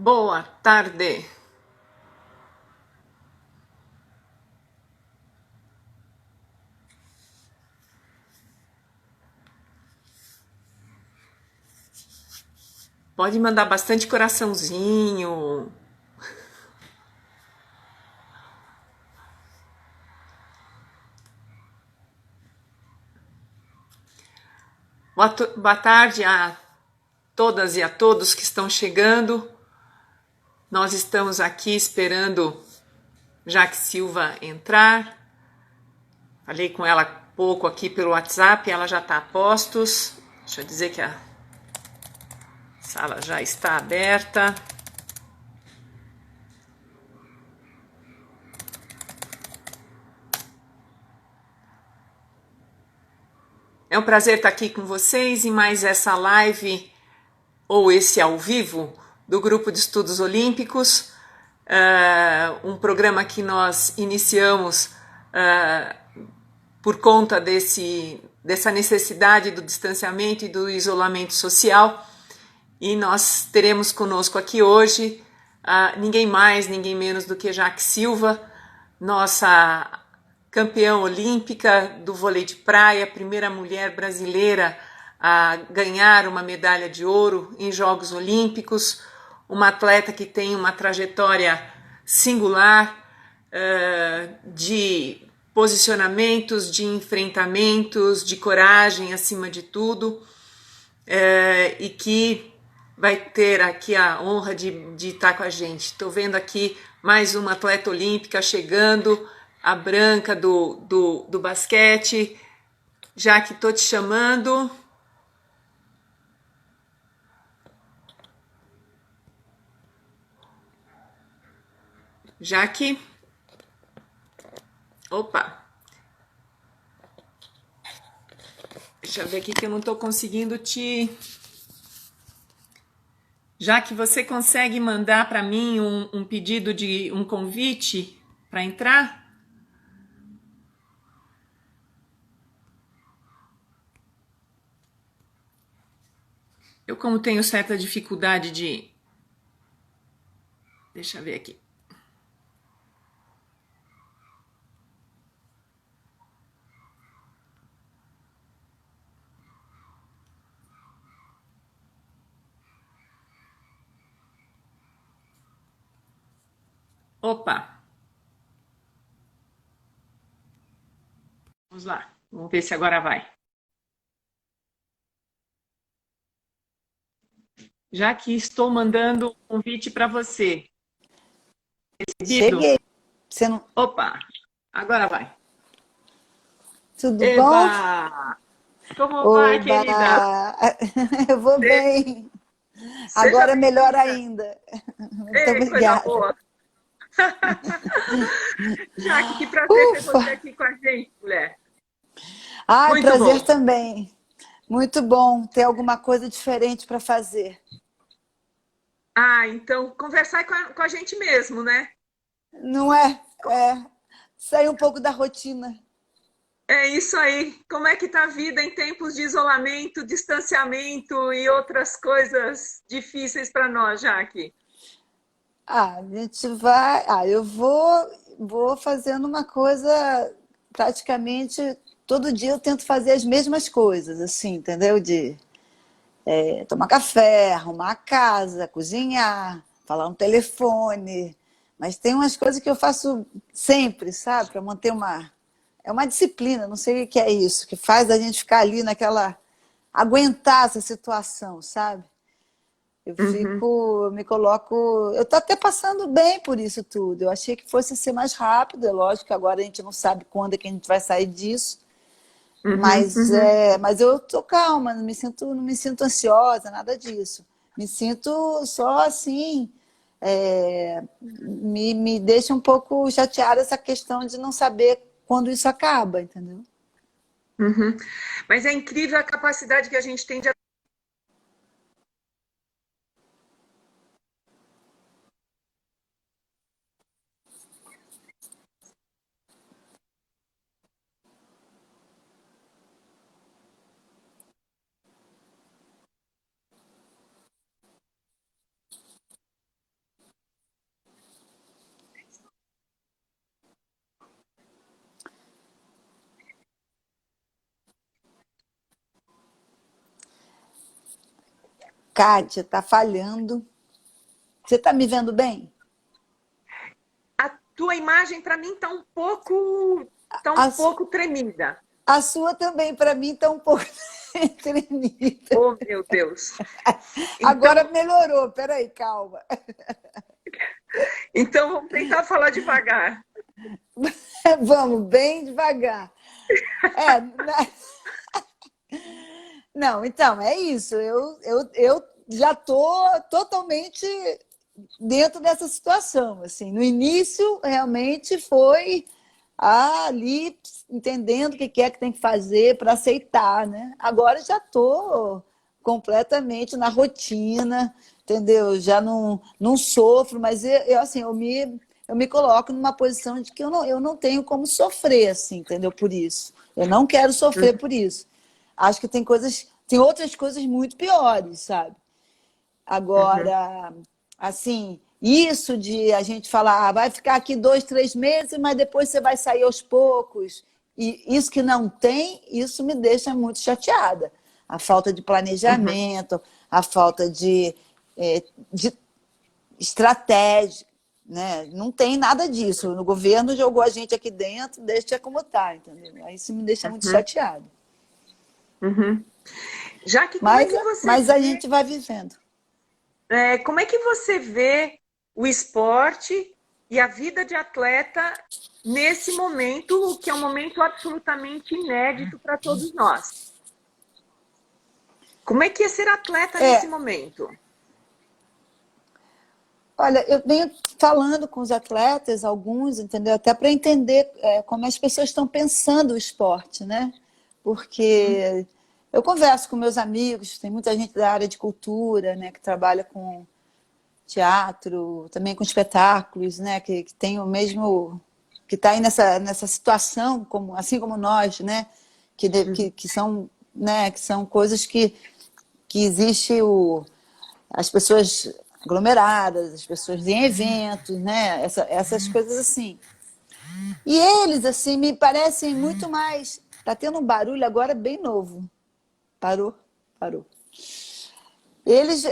Boa tarde. Pode mandar bastante coraçãozinho. Boa tarde a todas e a todos que estão chegando. Nós estamos aqui esperando Jaque Silva entrar. Falei com ela pouco aqui pelo WhatsApp, ela já está a postos. Deixa eu dizer que a sala já está aberta. É um prazer estar aqui com vocês em mais essa live ou esse ao vivo do Grupo de Estudos Olímpicos, um programa que nós iniciamos por conta dessa necessidade do distanciamento e do isolamento social, e nós teremos conosco aqui hoje ninguém mais, ninguém menos do que Jaque Silva, nossa campeã olímpica do vôlei de praia, primeira mulher brasileira a ganhar uma medalha de ouro em Jogos Olímpicos, uma atleta que tem uma trajetória singular de posicionamentos, de enfrentamentos, de coragem acima de tudo, e que vai ter aqui a honra de estar com a gente. Estou vendo aqui mais uma atleta olímpica chegando, a Branca do basquete. Já que estou te chamando. Jaque. Opa. Deixa eu ver aqui que eu não estou conseguindo te... Jaque, você consegue mandar para mim um pedido de um convite para entrar? Eu, como tenho certa dificuldade de... Deixa eu ver aqui. Opa! Vamos lá. Vamos ver se agora vai. Já que estou mandando um convite para você. Recebido? Cheguei. Você não... Opa! Agora vai. Tudo bom? Eba! Como vai, Oba! querida? Eu vou bem. Seja Agora é melhor bem-vinda. ainda. Muito Ei, coisa obrigada. boa. Jaque, que prazer ter Ufa! você aqui com a gente, mulher. Ai, Muito prazer bom. também. Muito bom ter alguma coisa diferente para fazer. Então, conversar com a gente mesmo, né? Não é? É. Sair um pouco da rotina. É isso aí. Como é que tá a vida em tempos de isolamento, distanciamento e outras coisas difíceis para nós, Jaque? A gente vai. Eu vou fazendo uma coisa praticamente todo dia eu tento fazer as mesmas coisas, assim, entendeu? De tomar café, arrumar a casa, cozinhar, falar no telefone. Mas tem umas coisas que eu faço sempre, sabe? Para manter uma. É uma disciplina, não sei o que é isso, que faz a gente ficar ali naquela. Aguentar essa situação, sabe? Uhum, Eu me coloco. Eu estou até passando bem por isso tudo. Eu achei que fosse ser mais rápido, é lógico que agora a gente não sabe quando é que a gente vai sair disso. uhum, uhum. Mas eu tô calma, não me sinto ansiosa, nada disso. Me sinto só assim, me deixa um pouco chateada essa questão de não saber quando isso acaba, entendeu? Uhum. Mas é incrível a capacidade que a gente tem de. Kátia, tá falhando. Você tá me vendo bem? A tua imagem para mim tá um A, pouco tremida. a sua também, para mim, tá um pouco tremida. Oh, meu Deus. Agora Então, melhorou, peraí, calma. então vamos tentar falar devagar. Vamos, bem devagar. É, não, então, é isso. Eu já estou totalmente dentro dessa situação. Assim. No início, realmente foi ali entendendo o que é que tem que fazer para aceitar, né? Agora já estou completamente na rotina, entendeu? Já não sofro, mas assim, eu me coloco numa posição de que eu não tenho como sofrer, assim, entendeu? Por isso. Eu não quero sofrer por isso. Acho que tem outras coisas muito piores, sabe? Uhum, Agora, assim, isso de a gente falar, vai ficar aqui 2, 3 meses, mas depois você vai sair aos poucos. E isso que não tem, isso me deixa muito chateada. A falta de uhum, planejamento, a falta de estratégia, né? Não tem nada disso. O governo jogou a gente aqui dentro, deixa como está, entendeu? Aí isso me deixa muito uhum, chateada. uhum. Jaque, como é Mas, que você mas a vê, gente vai vivendo. como é que você vê o esporte e a vida de atleta nesse momento, que é um momento absolutamente inédito para todos nós? Como é que é ser atleta nesse É, momento? olha, eu venho falando com os atletas, alguns, entendeu? Até para entender como as pessoas estão pensando o esporte, né? Porque eu converso com meus amigos, tem muita gente da área de cultura, né, que trabalha com teatro, também com espetáculos, né, que tem o mesmo, que está aí nessa situação, assim como nós, né, que são, né, que são coisas que existe as pessoas aglomeradas, as pessoas em eventos, né? Essas coisas assim. E eles, assim, me parecem muito mais. Tá tendo um barulho agora bem novo. Parou? Parou. Eles,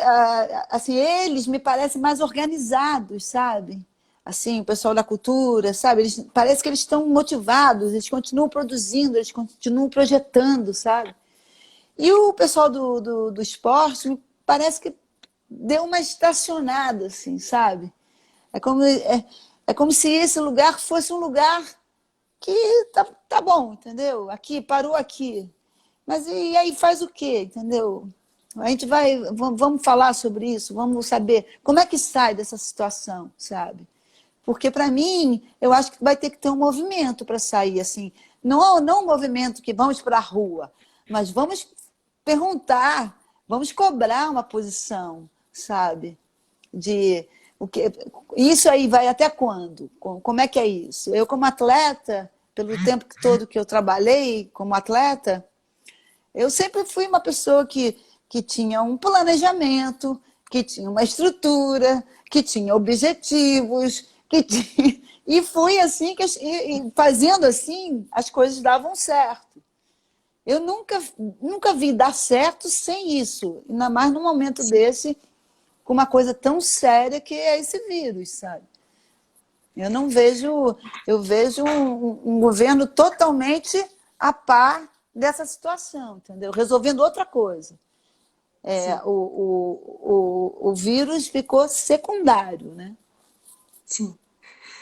assim, eles me parecem mais organizados, sabe? Assim, o pessoal da cultura, sabe? Parece que eles estão motivados, eles continuam produzindo, eles continuam projetando, sabe? E o pessoal do esporte me parece que deu uma estacionada, assim, sabe? É como se esse lugar fosse um lugar que tá bom, entendeu? Aqui, parou aqui. Mas e aí faz o quê, entendeu? A gente vamos falar sobre isso, vamos saber como é que sai dessa situação, sabe? Porque, para mim, eu acho que vai ter que ter um movimento para sair, assim. Não um movimento que vamos para a rua, mas vamos perguntar, vamos cobrar uma posição, sabe? De o que isso aí vai até quando? Como é que é isso? Eu, como atleta, pelo tempo todo que eu trabalhei como atleta, eu sempre fui uma pessoa que tinha um planejamento, que tinha uma estrutura, que tinha objetivos, e fui assim, fazendo assim, as coisas davam certo. Eu nunca vi dar certo sem isso, ainda mais num momento desse, com uma coisa tão séria que é esse vírus, sabe? Eu não vejo, eu vejo um governo totalmente a par dessa situação, entendeu? Resolvendo outra coisa. Sim, O vírus ficou secundário, né? sim.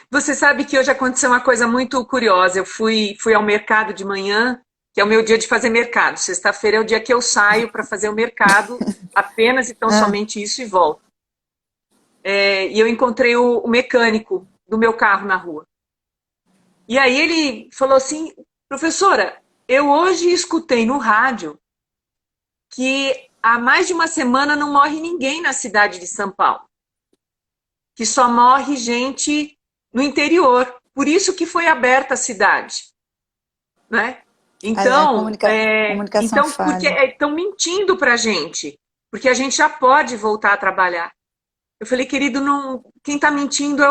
Você sabe que hoje aconteceu uma coisa muito curiosa. Fui ao mercado de manhã, que é o meu dia de fazer mercado. Sexta-feira é o dia que eu saio para fazer o mercado, apenas e tão Ah, somente isso e volto. E eu encontrei o mecânico do meu carro na rua. E aí ele falou assim, professora, eu hoje escutei no rádio que há mais de uma semana não morre ninguém na cidade de São Paulo, que só morre gente no interior. Por isso que foi aberta a cidade, né? a Então, comunicação porque falha. estão mentindo para a gente, porque a gente já pode voltar a trabalhar. Eu falei, querido, não, quem está mentindo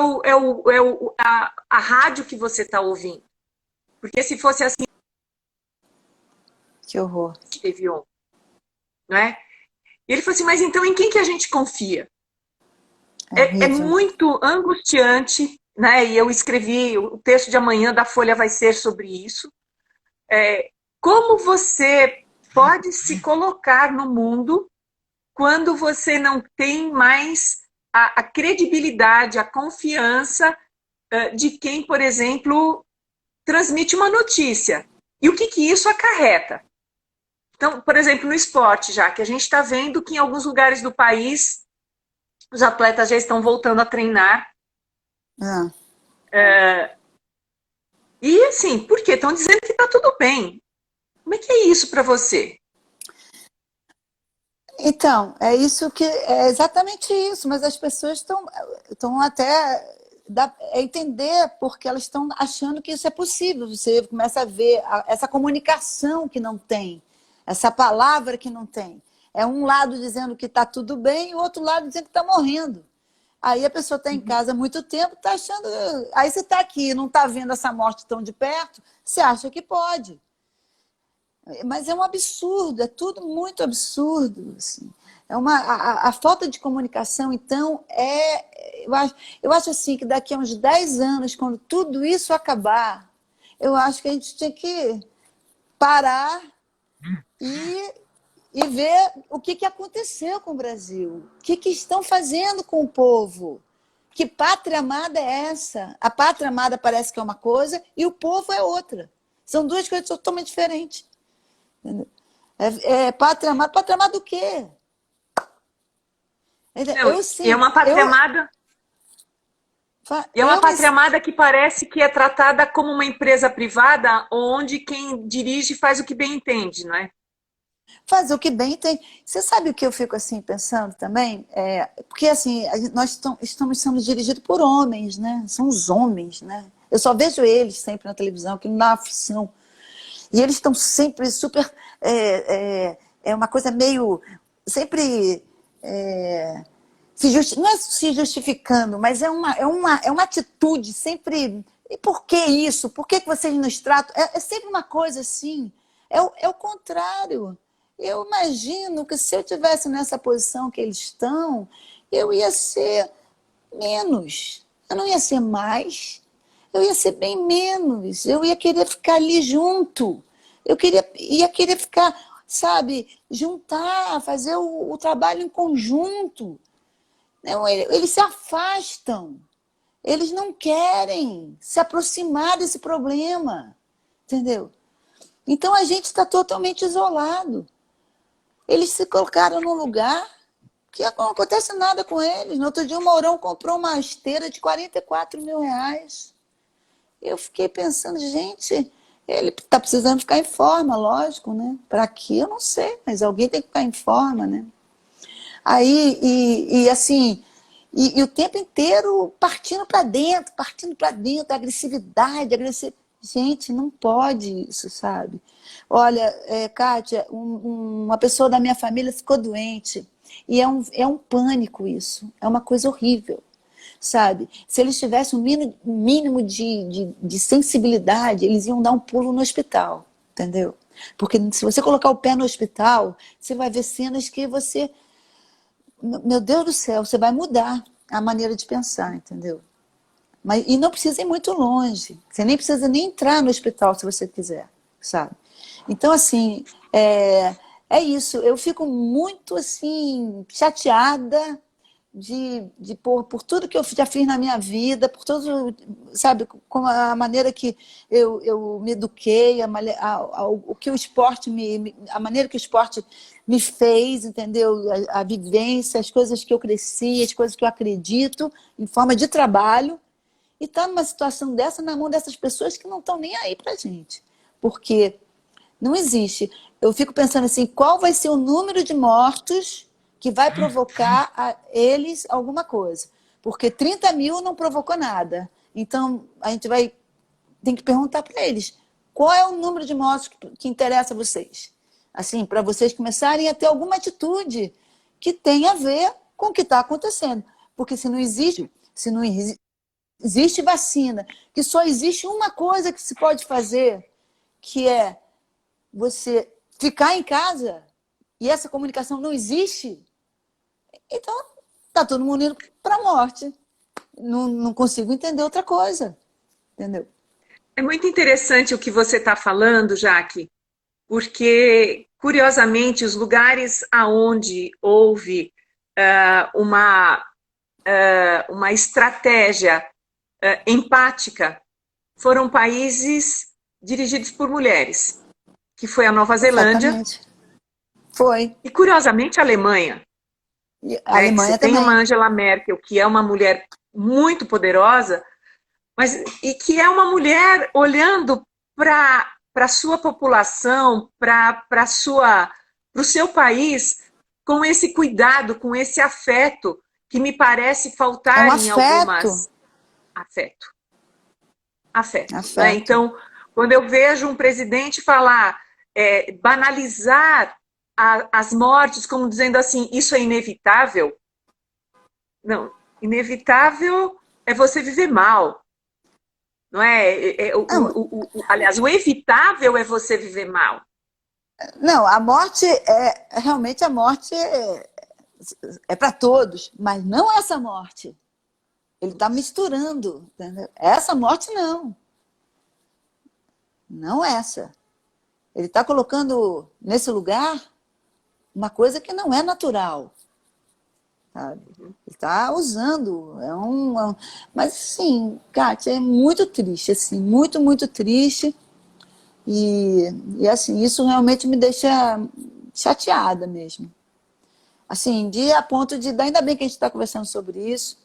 a rádio que você está ouvindo. Porque se fosse assim, Que horror. teve ontem, né? E ele falou assim, mas então em quem que a gente confia? É É horrível. muito angustiante, né? E eu escrevi, o texto de amanhã da Folha vai ser sobre isso. Como você pode se colocar no mundo quando você não tem mais a credibilidade, a confiança de quem, por exemplo, transmite uma notícia? E o que, que isso acarreta? Então, por exemplo, no esporte, já que a gente está vendo que em alguns lugares do país os atletas já estão voltando a treinar. Ah. E assim, por quê? Estão dizendo que está tudo bem. Como é que é isso para você? Então, é isso que é exatamente isso, mas as pessoas estão até entender porque elas estão achando que isso é possível. Você começa a ver essa comunicação que não tem, essa palavra que não tem. É um lado dizendo que está tudo bem e o outro lado dizendo que está morrendo. Aí a pessoa está em casa há muito tempo, está achando. Aí você está aqui, não está vendo essa morte tão de perto, você acha que pode. Mas é um absurdo, é tudo muito absurdo. Assim. A falta de comunicação, então, eu acho assim que daqui a uns 10 anos, quando tudo isso acabar, eu acho que a gente tinha que parar e, e ver o que aconteceu com o Brasil, o que estão fazendo com o povo. Que pátria amada é essa? A pátria amada parece que é uma coisa e o povo é outra. São duas coisas totalmente diferentes. Pátria amada do quê? Não, Eu e é sim, uma pátria amada. E é uma eu me pátria amada que parece que é tratada como uma empresa privada, onde quem dirige faz o que bem entende, não é? fazer o que bem tem. Você sabe o que eu fico assim pensando também? Porque assim, nós estamos sendo dirigidos por homens, né? São os homens, né? Eu só vejo eles sempre na televisão, que não dá aflição. E eles estão sempre super. É uma coisa meio. Sempre. Não é se justificando, mas é uma atitude sempre. E por que isso? Por que vocês nos tratam? É sempre uma coisa assim. É o contrário. Eu imagino que se eu tivesse nessa posição que eles estão, eu ia ser menos. Eu não ia ser mais. Eu ia ser bem menos. Eu ia querer ficar ali junto. Ia querer ficar, sabe, juntar, fazer o trabalho em conjunto. Não, eles se afastam. Eles não querem se aproximar desse problema. Entendeu? Então a gente está totalmente isolado. Eles se colocaram num lugar que não acontece nada com eles. No outro dia o Mourão comprou uma esteira de 44 mil reais. Eu fiquei pensando, gente, ele está precisando ficar em forma, lógico, né? Para quê? Eu não sei, mas alguém tem que ficar em forma, né? Aí, assim, o tempo inteiro partindo para dentro, agressividade. Gente, não pode isso, sabe? Olha, Kátia, uma pessoa da minha família ficou doente. E é um pânico isso. É uma coisa horrível, sabe? Se eles tivessem um mínimo de sensibilidade, eles iam dar um pulo no hospital, entendeu? Porque se você colocar o pé no hospital, você vai ver cenas que você meu Deus do céu, você vai mudar a maneira de pensar, entendeu? E não precisa ir muito longe. Você nem precisa nem entrar no hospital se você quiser, sabe? Então, assim, é isso. Eu fico muito, assim, chateada por tudo que eu já fiz na minha vida, por todo, sabe, com a maneira que eu me eduquei, o que o esporte a maneira que o esporte me fez, entendeu? A vivência, as coisas que eu cresci, as coisas que eu acredito, em forma de trabalho, e estar numa situação dessa na mão dessas pessoas que não estão nem aí pra gente. Porque não existe. Eu fico pensando assim, qual vai ser o número de mortos que vai provocar a eles alguma coisa? Porque 30 mil não provocou nada. Então, a gente tem que perguntar para eles, qual é o número de mortos que interessa a vocês? Assim, para vocês começarem a ter alguma atitude que tenha a ver com o que está acontecendo. Porque se não existe vacina, que só existe uma coisa que se pode fazer, que é você ficar em casa, e essa comunicação não existe, então está todo mundo indo para a morte. Não consigo entender outra coisa, entendeu? É muito interessante o que você está falando, Jaque, porque, curiosamente, os lugares aonde houve uma estratégia empática foram países dirigidos por mulheres, que foi a Nova Zelândia Exatamente. Foi. e, curiosamente, a Alemanha, E a né, que você Alemanha tem uma também. Angela Merkel, que é uma mulher muito poderosa, mas e que é uma mulher olhando para a sua população, para o seu país, com esse cuidado, com esse afeto, que me parece É um faltar em afeto. algumas. Afeto. Afeto. Né? Afeto. Então, quando eu vejo um presidente falar, banalizar as mortes, como dizendo assim, isso é inevitável. Não, inevitável é você viver mal. Não é? Não, Aliás, o evitável é você viver mal. não, a morte realmente a morte é para todos, mas não essa morte. Ele está misturando, entendeu? Essa morte não. Não essa. Ele está colocando nesse lugar uma coisa que não é natural. Sabe? Ele está usando. Mas, sim, Kátia, é muito triste, assim, muito, muito triste. Assim, isso realmente me deixa chateada mesmo. Assim, a ponto de. Ainda bem que a gente está conversando sobre isso.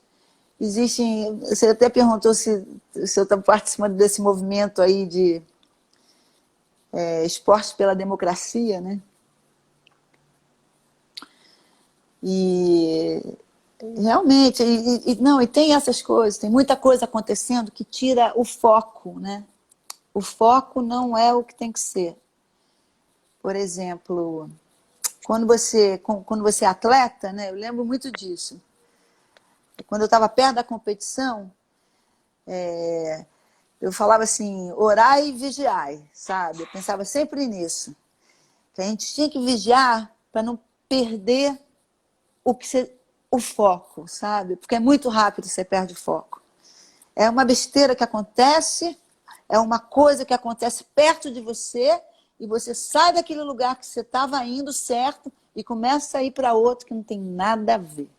Existem. Você até perguntou se eu estou participando desse movimento aí de esporte pela democracia, né? E realmente, não, e tem essas coisas, tem muita coisa acontecendo que tira o foco, né? O foco não é o que tem que ser. Por exemplo, quando você é atleta, né? Eu lembro muito disso. Quando eu estava perto da competição, eu falava assim, orai e vigiai, sabe? Eu pensava sempre nisso. Que a gente tinha que vigiar para não perder o foco, sabe? Porque é muito rápido você perde o foco. É uma besteira que acontece, é uma coisa que acontece perto de você e você sai daquele lugar que você estava indo certo e começa a ir para outro que não tem nada a ver.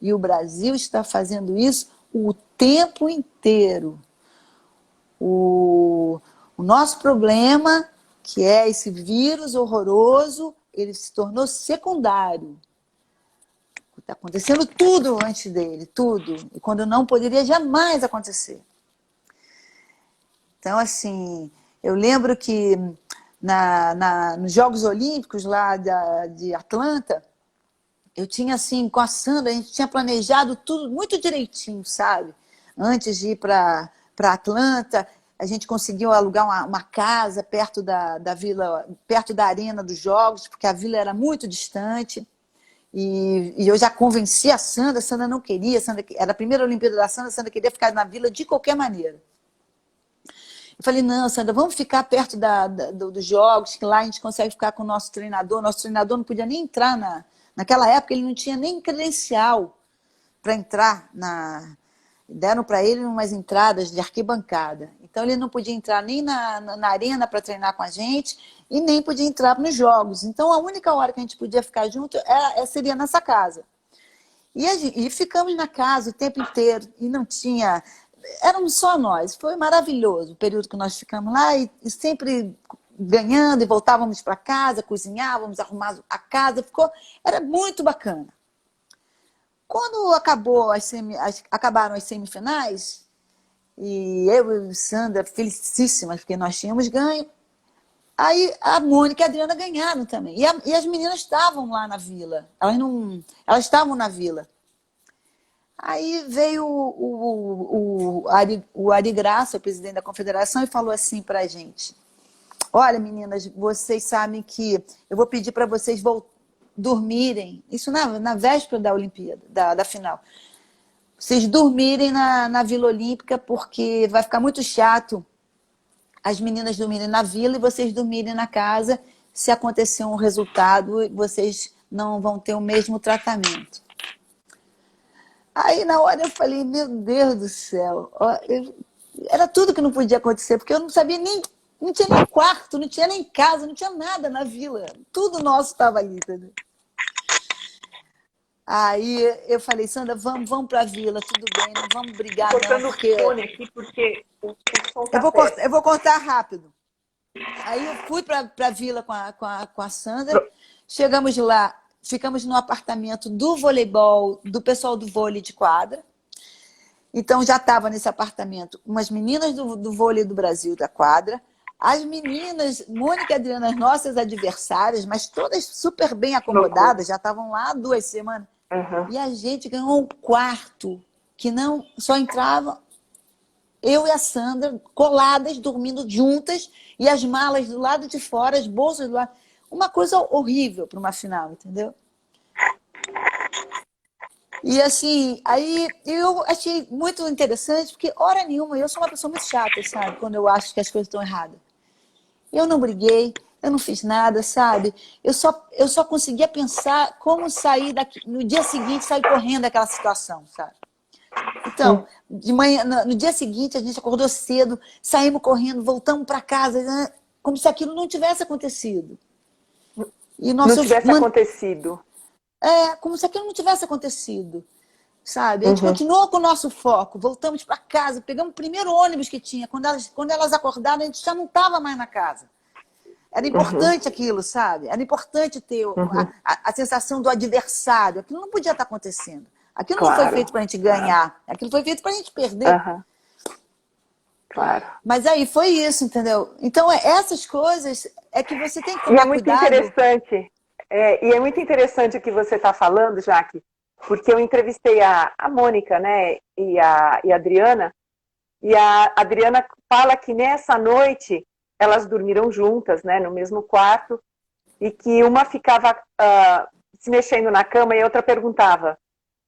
E o Brasil está fazendo isso o tempo inteiro. O nosso problema, que é esse vírus horroroso, ele se tornou secundário. Está acontecendo tudo antes dele, tudo. E quando não poderia jamais acontecer. Então, assim, eu lembro que nos Jogos Olímpicos lá de Atlanta, eu tinha, assim, com a Sandra, a gente tinha planejado tudo muito direitinho, sabe? Antes de ir para Atlanta, a gente conseguiu alugar uma casa perto da vila, perto da arena dos Jogos, porque a vila era muito distante. E eu já convenci a Sandra não queria, era a primeira Olimpíada da Sandra, a Sandra queria ficar na vila de qualquer maneira. Eu falei, não, Sandra, vamos ficar perto dos jogos, que lá a gente consegue ficar com o nosso treinador. Nosso treinador não podia nem entrar naquela época, ele não tinha nem credencial para entrar deram para ele umas entradas de arquibancada. Então ele não podia entrar nem na arena para treinar com a gente e nem podia entrar nos jogos. Então a única hora que a gente podia ficar junto seria nessa casa. E ficamos na casa o tempo inteiro e não tinha... Éramos só nós. Foi maravilhoso o período que nós ficamos lá e sempre ganhando e voltávamos para casa, cozinhávamos, arrumávamos a casa. Era muito bacana. Quando acabaram as semifinais, e eu e Sandra felicíssimas, porque nós tínhamos ganho, aí a Mônica e a Adriana ganharam também. E as meninas estavam lá na vila. Elas estavam na vila. Aí veio o Ari Graça, o presidente da confederação, e falou assim para a gente, olha, meninas, vocês sabem que eu vou pedir para vocês dormirem, isso na véspera da Olimpíada, da final, vocês dormirem na Vila Olímpica, porque vai ficar muito chato as meninas dormirem na vila e vocês dormirem na casa se acontecer um resultado, vocês não vão ter o mesmo tratamento. Aí na hora eu falei, meu Deus do céu, era tudo que não podia acontecer, porque eu não sabia nem, não tinha nem quarto, não tinha nem casa, não tinha nada na vila. Tudo nosso estava ali, entendeu? Aí eu falei, Sandra, vamos para a vila, tudo bem, não vamos brigar não, Cortando o porque fone aqui porque o som tá péssimo. eu vou cortar rápido. Aí eu fui para a vila com a Sandra, chegamos lá, ficamos no apartamento do voleibol, do pessoal do vôlei de quadra. Então já estava nesse apartamento umas meninas do vôlei do Brasil, da quadra, as meninas, Mônica e Adriana, as nossas adversárias, mas todas super bem acomodadas, já estavam lá há 2 semanas. Uhum. E a gente ganhou um quarto que não só entrava eu e a Sandra coladas, dormindo juntas, e as malas do lado de fora, as bolsas do lado. Uma coisa horrível para uma final, entendeu? E assim, aí eu achei muito interessante, porque hora nenhuma, eu sou uma pessoa muito chata, sabe? Quando eu acho que as coisas estão erradas. Eu não briguei, eu não fiz nada, sabe? Eu só conseguia pensar como sair daqui, no dia seguinte, sair correndo daquela situação, sabe? Então, de manhã, no dia seguinte, a gente acordou cedo, saímos correndo, voltamos para casa, né? Como se aquilo não tivesse acontecido. E Não tivesse acontecido. Como se aquilo não tivesse acontecido, sabe? A gente Uhum. continuou com o nosso foco, voltamos para casa, pegamos o primeiro ônibus que tinha. Quando elas acordaram, a gente já não estava mais na casa. Era importante aquilo, sabe? Era importante ter a sensação do adversário. Aquilo não podia estar acontecendo. Aquilo não foi feito para a gente ganhar. Aquilo foi feito para a gente perder. Claro. Mas aí foi isso, entendeu? Então, essas coisas é que você tem que tomar e é muito cuidado. Interessante. E é muito interessante o que você está falando, Jaque, porque eu entrevistei a Mônica, né, e a Adriana, e a Adriana fala que nessa noite elas dormiram juntas, né, no mesmo quarto, e que uma ficava se mexendo na cama e a outra perguntava,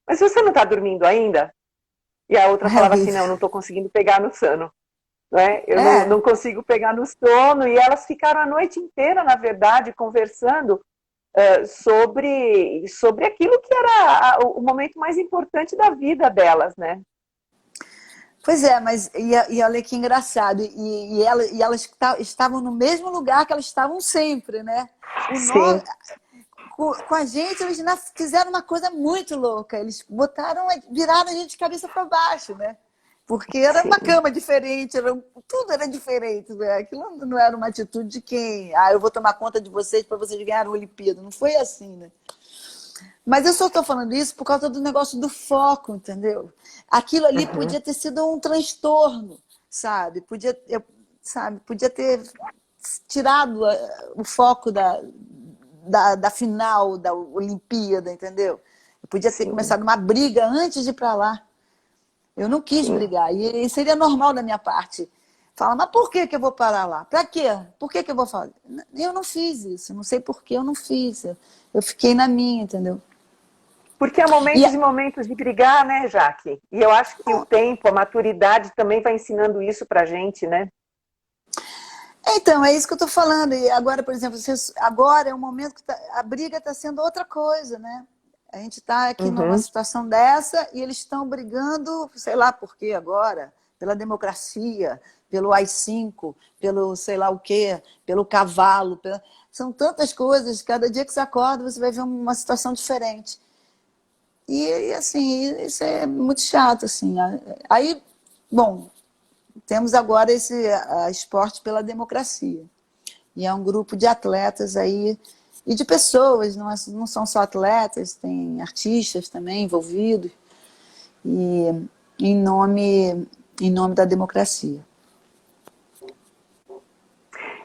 mas você não está dormindo ainda? E a outra falava assim, não estou conseguindo pegar no sono. Né? Eu não consigo pegar no sono. E elas ficaram a noite inteira, na verdade, conversando sobre aquilo que era o momento mais importante da vida delas, né? Pois é, mas e olha que engraçado, e elas estavam no mesmo lugar que elas estavam sempre, né? Sim. Com a gente, eles fizeram uma coisa muito louca, eles viraram a gente de cabeça para baixo, né? Porque era uma cama diferente, tudo era diferente, né? Aquilo não era uma atitude de quem, eu vou tomar conta de vocês para vocês ganharem a Olimpíada, não foi assim, né? Mas eu só estou falando isso por causa do negócio do foco, entendeu? Aquilo ali podia ter sido um transtorno, sabe? Podia ter tirado o foco da final da Olimpíada, entendeu? Podia ter começado uma briga antes de ir para lá. Eu não quis brigar, e seria normal da minha parte. Fala, mas por que eu vou parar lá? Para quê? Por que eu vou fazer? Eu não fiz isso, não sei por que eu não fiz. Eu fiquei na minha, entendeu? Porque há momentos e momentos de brigar, né, Jaque? E eu acho que o tempo, a maturidade também vai ensinando isso pra gente, né? Então, é isso que eu estou falando. E agora, por exemplo, agora é um momento que a briga está sendo outra coisa, né? A gente está aqui numa situação dessa e eles estão brigando, sei lá por quê agora, pela democracia, pelo AI-5, pelo sei lá o quê, pelo cavalo. São tantas coisas, cada dia que você acorda você vai ver uma situação diferente. E assim, isso é muito chato, assim. Aí, bom, temos agora esse esporte pela democracia. E é um grupo de atletas aí, e de pessoas, não são só atletas, tem artistas também envolvidos, e em nome da democracia.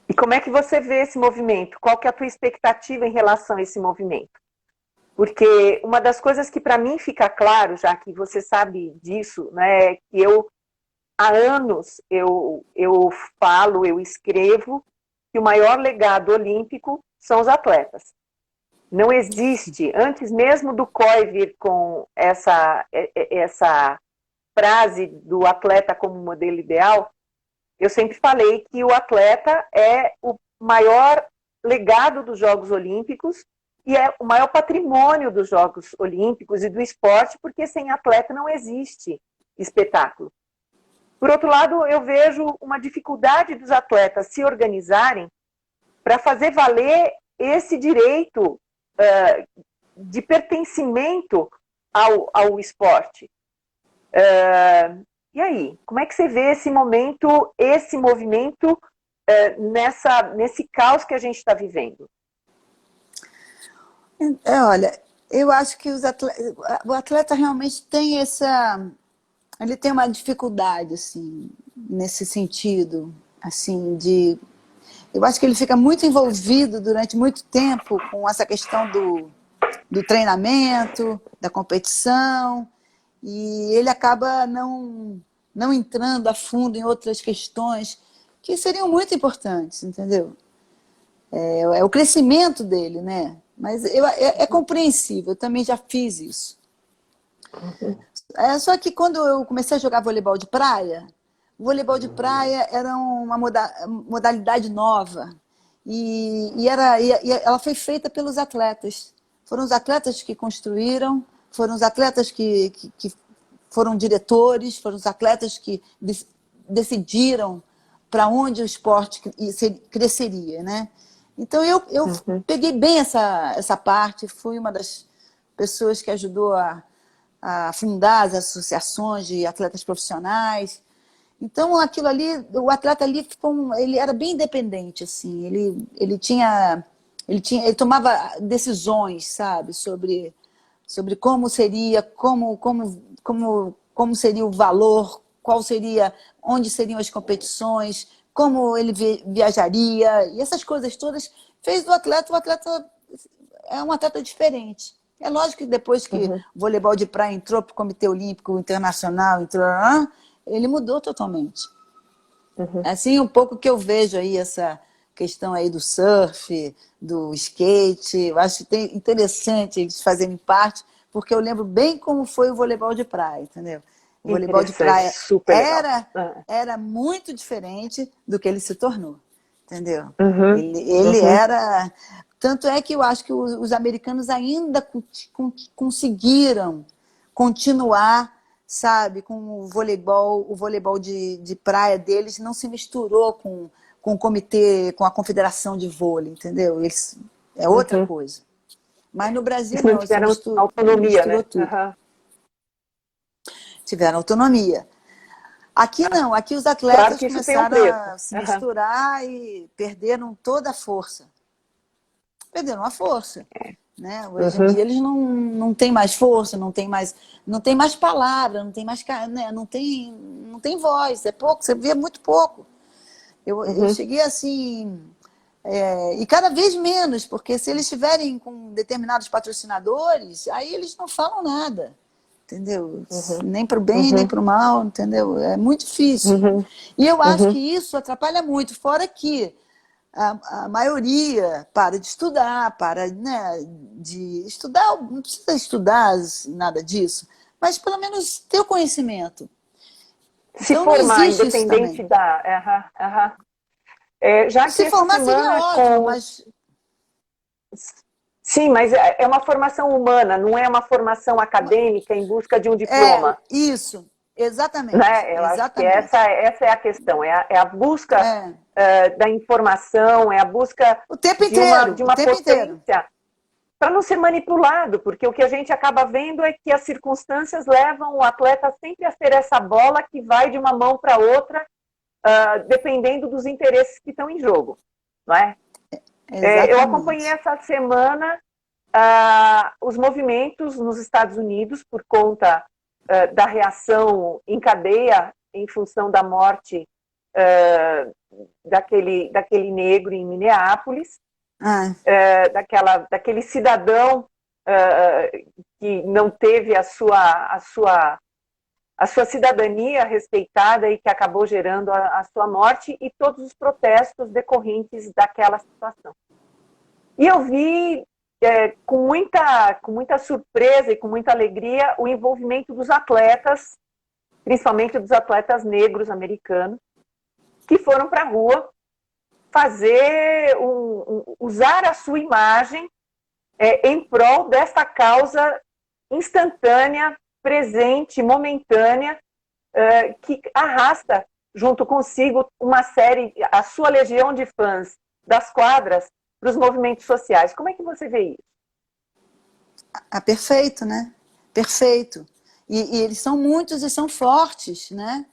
E como é que você vê esse movimento? Qual que é a tua expectativa em relação a esse movimento? Porque uma das coisas que para mim fica claro, já que você sabe disso, né, é que há anos eu falo, eu escrevo que o maior legado olímpico são os atletas. Não existe, antes mesmo do COI vir com essa frase do atleta como modelo ideal, eu sempre falei que o atleta é o maior legado dos Jogos Olímpicos e é o maior patrimônio dos Jogos Olímpicos e do esporte, porque sem atleta não existe espetáculo. Por outro lado, eu vejo uma dificuldade dos atletas se organizarem para fazer valer esse direito de pertencimento ao esporte. E aí, como é que você vê esse momento, esse movimento nesse caos que a gente está vivendo? Olha, eu acho que o atleta realmente tem ele tem uma dificuldade, assim, nesse sentido, assim, eu acho que ele fica muito envolvido durante muito tempo com essa questão do treinamento, da competição, e ele acaba não entrando a fundo em outras questões que seriam muito importantes, entendeu? É o crescimento dele, né? Mas é compreensível, eu também já fiz isso. Só que quando eu comecei a jogar voleibol de praia, o voleibol de praia era uma modalidade nova. E ela foi feita pelos atletas. Foram os atletas que construíram, foram os atletas que foram diretores, foram os atletas que decidiram para onde o esporte cresceria, né? Então eu peguei bem essa parte, fui uma das pessoas que ajudou a fundar as associações de atletas profissionais. Então aquilo ali, o atleta ali ele era bem independente, assim, ele tomava decisões, sabe, sobre como seria, como seria o valor, onde seriam as competições, como ele viajaria, e essas coisas todas fez o atleta é um atleta diferente. É lógico que depois que o voleibol de praia entrou para o Comitê Olímpico Internacional, ele mudou totalmente. Assim, um pouco que eu vejo aí essa questão aí do surf, do skate, eu acho interessante eles fazerem parte, porque eu lembro bem como foi o voleibol de praia, entendeu? O voleibol de praia era muito diferente do que ele se tornou, entendeu? Ele era... Tanto é que eu acho que os americanos ainda conseguiram continuar, sabe, com o voleibol de praia deles não se misturou com o comitê, com a confederação de vôlei, entendeu? É outra coisa. Mas no Brasil não, tiveram autonomia, né? Tudo. Tiveram autonomia. Aqui não, aqui os atletas começaram a se misturar e perderam toda a força. Perderam a força. Né? Hoje em dia eles não têm mais força, não tem mais palavra, não tem mais, né? não tem voz, é pouco, você vê muito pouco. Eu cheguei assim, e cada vez menos, porque se eles estiverem com determinados patrocinadores, aí eles não falam nada, entendeu? Nem para o bem, nem para o mal, entendeu? É muito difícil. E eu acho que isso atrapalha muito, fora que a maioria para de estudar, estudar, não precisa estudar nada disso, mas pelo menos ter o conhecimento. Se então, formar, independente da... já se formar seria ótimo, mas... Sim, mas é uma formação humana, não é uma formação acadêmica em busca de um diploma. Isso, exatamente. Né? Eu acho que essa é a questão, é a busca da informação, é a busca o tempo inteiro, de uma potência para não ser manipulado, porque o que a gente acaba vendo é que as circunstâncias levam o atleta sempre a ser essa bola que vai de uma mão para outra, dependendo dos interesses que estão em jogo, não é? Eu acompanhei essa semana os movimentos nos Estados Unidos por conta da reação em cadeia em função da morte daquele negro em Minneapolis, daquele cidadão que não teve a sua cidadania respeitada e que acabou gerando a sua morte, e todos os protestos decorrentes daquela situação. E eu vi com muita surpresa e com muita alegria o envolvimento dos atletas, principalmente dos atletas negros americanos, que foram para a rua fazer, usar a sua imagem em prol desta causa instantânea, presente, momentânea, que arrasta junto consigo uma série, a sua legião de fãs das quadras para os movimentos sociais. Como é que você vê isso? Perfeito, né? Perfeito. E eles são muitos e são fortes, né?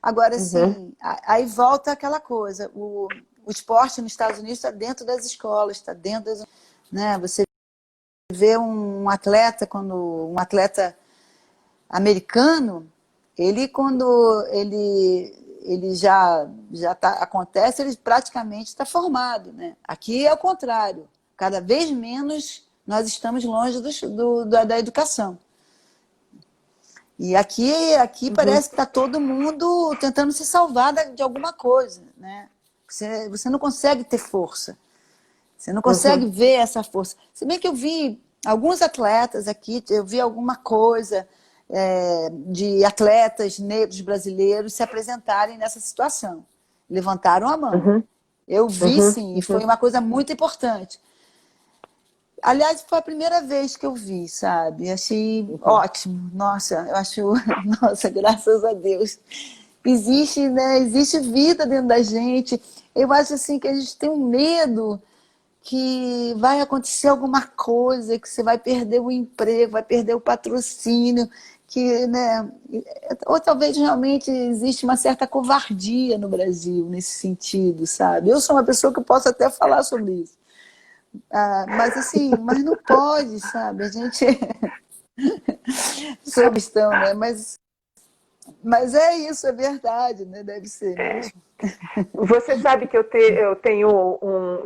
Agora, assim, aí volta aquela coisa, o esporte nos Estados Unidos está dentro das escolas, está dentro das... Né? Você vê um atleta americano, quando ele já acontece, ele praticamente está formado, né? Aqui é o contrário, cada vez menos nós estamos longe da educação. E aqui parece que está todo mundo tentando se salvar de alguma coisa, né? Você não consegue ter força. Você não consegue ver essa força. Se bem que eu vi alguns atletas aqui, eu vi alguma coisa de atletas negros brasileiros se apresentarem nessa situação. Levantaram a mão. Eu vi, sim, e foi uma coisa muito importante. Aliás, foi a primeira vez que eu vi, sabe? Achei ótimo. Nossa, eu acho... Nossa, graças a Deus. Existe, né? Existe vida dentro da gente. Eu acho assim que a gente tem um medo que vai acontecer alguma coisa, que você vai perder o emprego, vai perder o patrocínio, que, né? Ou talvez realmente existe uma certa covardia no Brasil nesse sentido, sabe? Eu sou uma pessoa que posso até falar sobre isso. Mas assim, mas não pode, sabe? A gente sou cristão, né? Mas é isso, é verdade, né? Deve ser mesmo. Você sabe que eu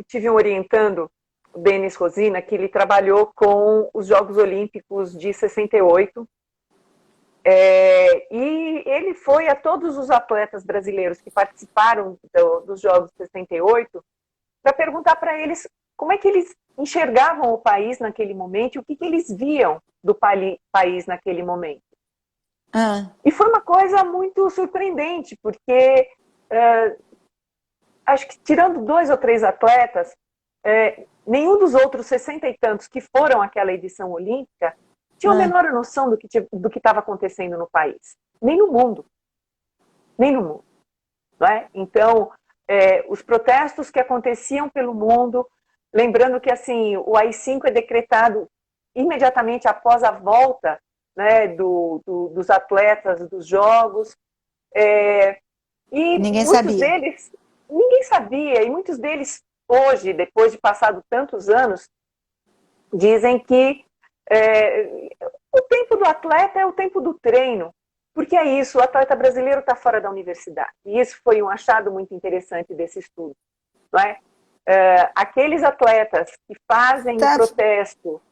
tive um orientando, o Denis Rosina, que ele trabalhou com os Jogos Olímpicos de 68. E ele foi a todos os atletas brasileiros que participaram dos Jogos de 68 para perguntar para eles como é que eles enxergavam o país naquele momento e o que eles viam do país naquele momento. E foi uma coisa muito surpreendente, porque acho que tirando 2 ou 3 atletas, nenhum dos outros 60 e tantos que foram àquela edição olímpica tinha a menor noção do que estava acontecendo no país. Nem no mundo. Nem no mundo. Não é? Então, os protestos que aconteciam pelo mundo, lembrando que assim, o AI-5 é decretado imediatamente após a volta, né, dos atletas dos Jogos. E ninguém muitos sabia. deles, ninguém sabia, e muitos deles hoje, depois de passado tantos anos, dizem que o tempo do atleta é o tempo do treino, porque é isso, o atleta brasileiro está fora da universidade, e isso foi um achado muito interessante desse estudo, não é? Aqueles atletas que fazem o protesto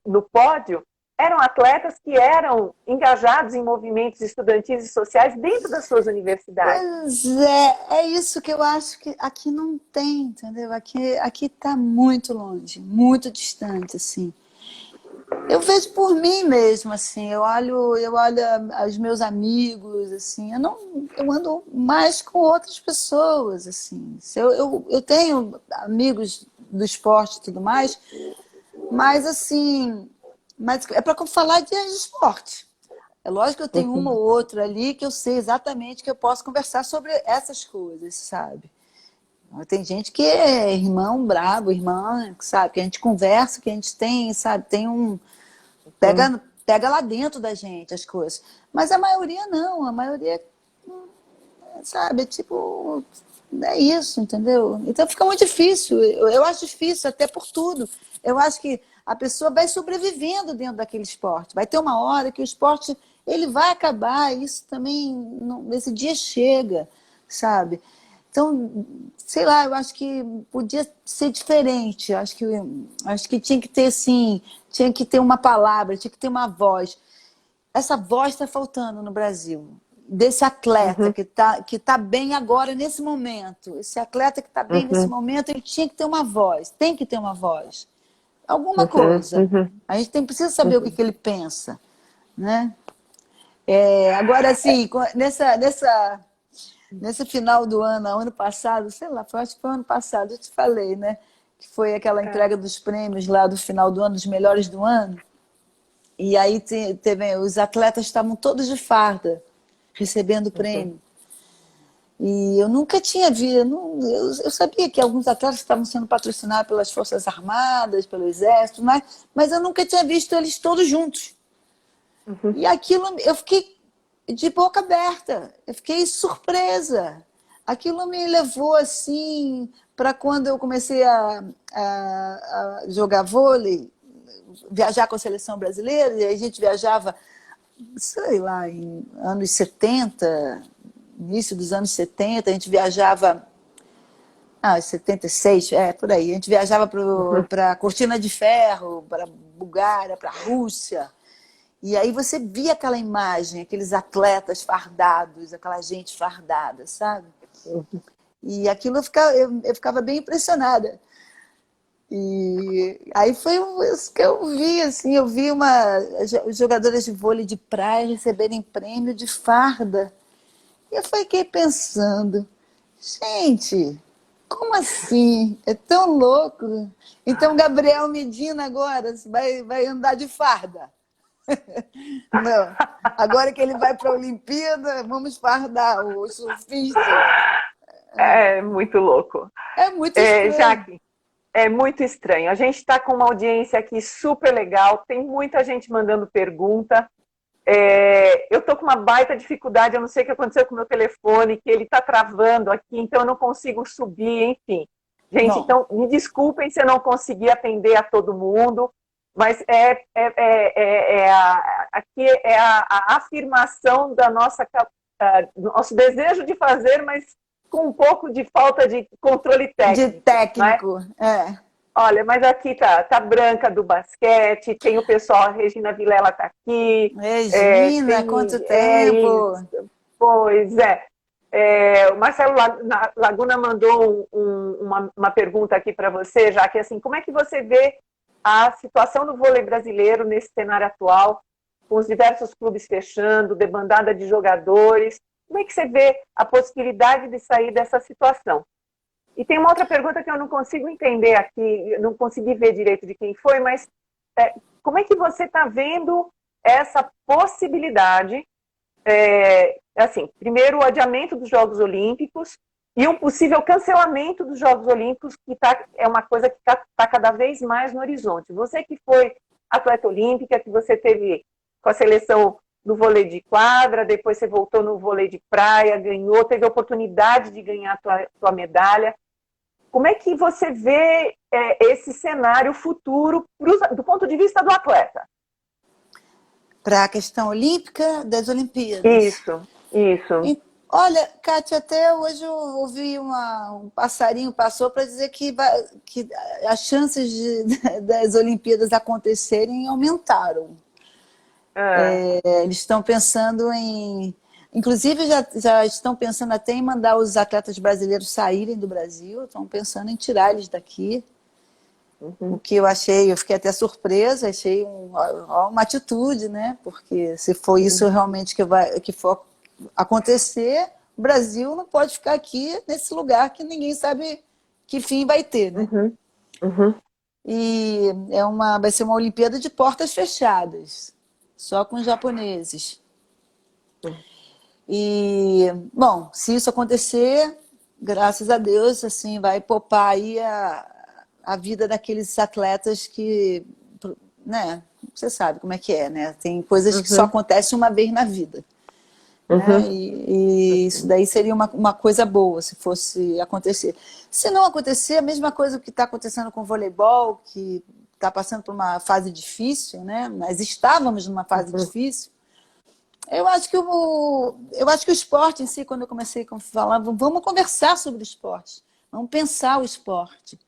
no pódio eram atletas que eram engajados em movimentos estudantis e sociais dentro das suas universidades. Pois é isso que eu acho que aqui não tem, entendeu? Aqui está muito longe, muito distante, assim. Eu vejo por mim mesmo, assim, eu olho os meus amigos, assim, eu ando mais com outras pessoas, assim. Eu tenho amigos do esporte e tudo mais, mas assim, é para falar de esporte. É lógico que eu tenho uma ou outra ali que eu sei exatamente que eu posso conversar sobre essas coisas, sabe? Tem gente que é irmão brabo, irmã, sabe? Que a gente conversa, que a gente tem, sabe? Tem um... Pega lá dentro da gente as coisas. Mas a maioria não, a maioria, sabe? Tipo, é isso, entendeu? Então fica muito difícil. Eu acho difícil, até por tudo. Eu acho que a pessoa vai sobrevivendo dentro daquele esporte. Vai ter uma hora que o esporte ele vai acabar, isso também, esse dia chega, sabe? Então, sei lá, eu acho que podia ser diferente. Acho que tinha que ter, assim, tinha que ter uma palavra, tinha que ter uma voz. Essa voz está faltando no Brasil. Desse atleta que tá bem agora, nesse momento. Esse atleta que está bem nesse momento, ele tinha que ter uma voz. Tem que ter uma voz. Alguma coisa. A gente precisa saber o que ele pensa, né? Agora, assim, Nesse final do ano passado, sei lá, acho que foi ano passado, eu te falei, né? Que foi aquela entrega dos prêmios lá do final do ano, dos melhores do ano. E aí teve, os atletas estavam todos de farda, recebendo prêmio. E eu nunca tinha visto, eu sabia que alguns atletas estavam sendo patrocinados pelas Forças Armadas, pelo Exército, mas eu nunca tinha visto eles todos juntos. E aquilo, eu fiquei de boca aberta, eu fiquei surpresa. Aquilo me levou assim para quando eu comecei a jogar vôlei, viajar com a seleção brasileira, e a gente viajava, sei lá, em anos 70, início dos anos 70, a gente viajava, 76, por aí, a gente viajava para Cortina de Ferro, para Bulgária, para a Rússia, e aí você via aquela imagem, aqueles atletas fardados, aquela gente fardada, sabe? E aquilo eu ficava bem impressionada. E aí foi isso que eu vi, assim, eu vi os jogadores de vôlei de praia receberem prêmio de farda. E eu fiquei pensando, gente, como assim? É tão louco. Então Gabriel Medina agora vai andar de farda. Não. Agora que ele vai para a Olimpíada, vamos fardar o surfista. É muito louco. É muito estranho. Jaque, é muito estranho. A gente está com uma audiência aqui super legal, tem muita gente mandando pergunta. Eu estou com uma baita dificuldade, eu não sei o que aconteceu com o meu telefone, que ele está travando aqui, então eu não consigo subir, enfim. Gente, Bom. Então me desculpem se eu não consegui atender a todo mundo, mas aqui é a afirmação da do nosso desejo de fazer, mas com um pouco de falta de controle técnico. De técnico, Olha, mas aqui tá Branca do basquete, tem o pessoal, a Regina Vilela tá aqui. Regina, quanto tempo! Pois é. O Marcelo Laguna mandou uma pergunta aqui para você, já que assim, como é que você vê a situação do vôlei brasileiro nesse cenário atual, com os diversos clubes fechando, debandada de jogadores? Como é que você vê a possibilidade de sair dessa situação? E tem uma outra pergunta que eu não consigo entender aqui, não consegui ver direito de quem foi, mas como é que você está vendo essa possibilidade, assim, primeiro o adiamento dos Jogos Olímpicos e um possível cancelamento dos Jogos Olímpicos, que é uma coisa que está cada vez mais no horizonte. Você que foi atleta olímpica, que você teve com a seleção no vôlei de quadra, depois você voltou no vôlei de praia, ganhou, teve a oportunidade de ganhar a tua medalha. Como é que você vê esse cenário futuro do ponto de vista do atleta? Para a questão olímpica das Olimpíadas. Isso. Olha, Kátia, até hoje eu ouvi um passarinho passou para dizer que as chances das Olimpíadas acontecerem aumentaram. Eles estão pensando em... Inclusive, já estão pensando até em mandar os atletas brasileiros saírem do Brasil, estão pensando em tirar eles daqui. O que eu fiquei até surpresa, achei uma atitude, né? Porque se for isso realmente que for acontecer, o Brasil não pode ficar aqui nesse lugar que ninguém sabe que fim vai ter, né? E vai ser uma Olimpíada de portas fechadas, só com os japoneses. E, bom, se isso acontecer, graças a Deus, assim, vai poupar aí a vida daqueles atletas que, né, você sabe como é que é, né? Tem coisas que só acontecem uma vez na vida. Né? E isso daí seria uma coisa boa se fosse acontecer. Se não acontecer, a mesma coisa que está acontecendo com o voleibol, que está passando por uma fase difícil, né? Nós estávamos numa fase difícil. Eu acho que o esporte em si, quando eu comecei a falar, vamos conversar sobre o esporte, vamos pensar o esporte.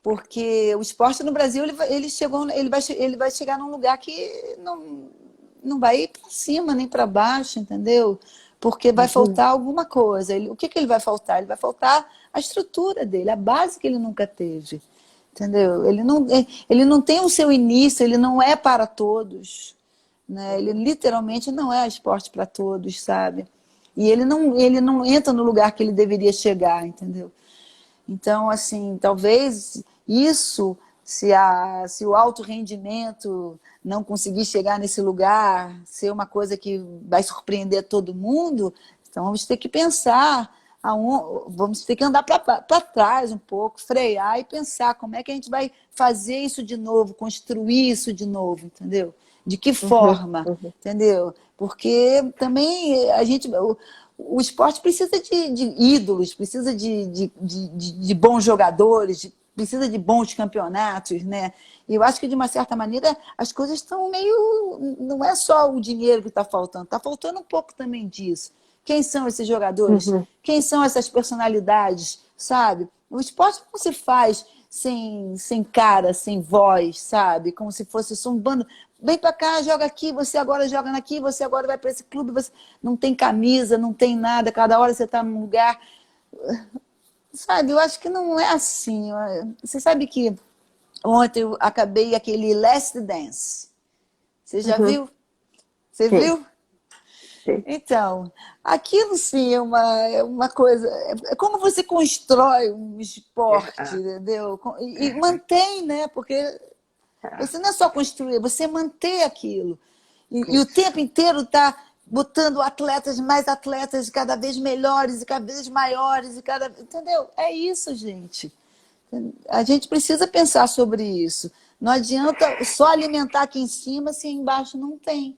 Porque o esporte no Brasil ele vai chegar num lugar que não vai ir para cima nem para baixo, entendeu? Porque vai faltar alguma coisa. O que ele vai faltar? Ele vai faltar a estrutura dele, a base que ele nunca teve. Entendeu? Ele não tem o seu início, ele não é para todos. Né? Ele literalmente não é esporte para todos, sabe? E ele não entra no lugar que ele deveria chegar, entendeu? Então, assim, talvez isso, se o alto rendimento não conseguir chegar nesse lugar, ser uma coisa que vai surpreender todo mundo, então vamos ter que pensar, vamos ter que andar para trás um pouco, frear e pensar como é que a gente vai fazer isso de novo, construir isso de novo, entendeu? De que forma, entendeu? Porque também o esporte precisa de ídolos, precisa de bons jogadores, precisa de bons campeonatos, né? E eu acho que, de uma certa maneira, as coisas estão meio... Não é só o dinheiro que está faltando um pouco também disso. Quem são esses jogadores? Quem são essas personalidades, sabe? O esporte não se faz sem cara, sem voz, sabe? Como se fosse só um bando... Vem para cá, joga aqui, você agora joga aqui, você agora vai para esse clube, você não tem camisa, não tem nada, cada hora você está num lugar... Sabe, eu acho que não é assim. Você sabe que ontem eu acabei aquele Last Dance. Você já viu? Você viu? Sim. Então, aquilo sim é uma coisa... É como você constrói um esporte, entendeu? E mantém, né? Porque você não é só construir, você manter aquilo. E o tempo inteiro está botando mais atletas cada vez melhores e cada vez maiores. Entendeu? É isso, gente. A gente precisa pensar sobre isso. Não adianta só alimentar aqui em cima se embaixo não tem.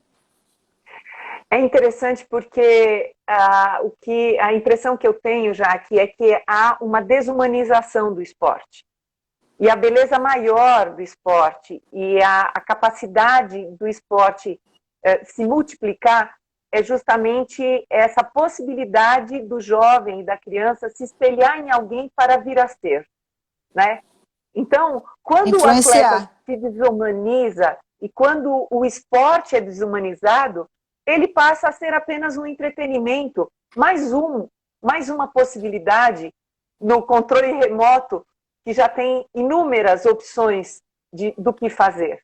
É interessante porque a impressão que eu tenho já aqui é que há uma desumanização do esporte. E a beleza maior do esporte e a capacidade do esporte se multiplicar é justamente essa possibilidade do jovem e da criança se espelhar em alguém para vir a ser, né? Então, quando o atleta se desumaniza e quando o esporte é desumanizado, ele passa a ser apenas um entretenimento, mais uma possibilidade no controle remoto que já tem inúmeras opções do que fazer.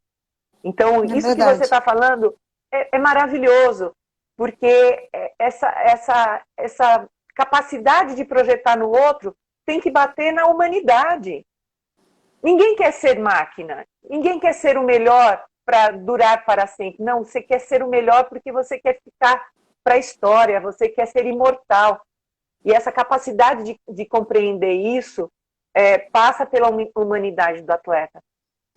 Então, isso que você está falando é maravilhoso, porque essa capacidade de projetar no outro tem que bater na humanidade. Ninguém quer ser máquina, ninguém quer ser o melhor para durar para sempre. Não, você quer ser o melhor porque você quer ficar para a história, você quer ser imortal. E essa capacidade de compreender isso passa pela humanidade do atleta.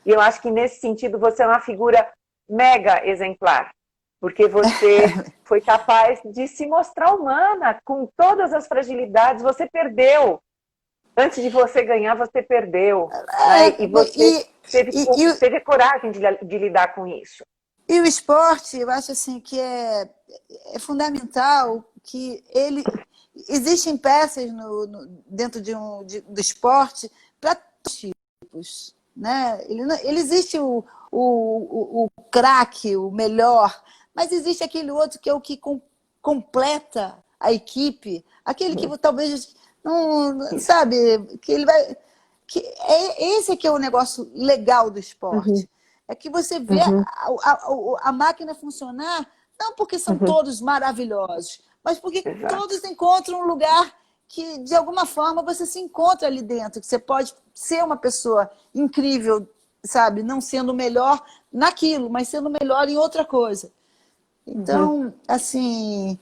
E eu acho que, nesse sentido, você é uma figura mega exemplar, porque você foi capaz de se mostrar humana, com todas as fragilidades. Você perdeu. Antes de você ganhar, você perdeu. Né? E você teve coragem de lidar com isso. E o esporte, eu acho assim que é fundamental que existem peças dentro do esporte para todos os tipos. Né? Ele existe o craque, o melhor, mas existe aquele outro que é o que completa a equipe, aquele que talvez não sabe, que ele vai... esse aqui é o negócio legal do esporte. É que você vê a máquina funcionar, não porque são todos maravilhosos, mas porque todos encontram um lugar que, de alguma forma, você se encontra ali dentro, que você pode ser uma pessoa incrível, sabe? Não sendo melhor naquilo, mas sendo melhor em outra coisa. Então, assim,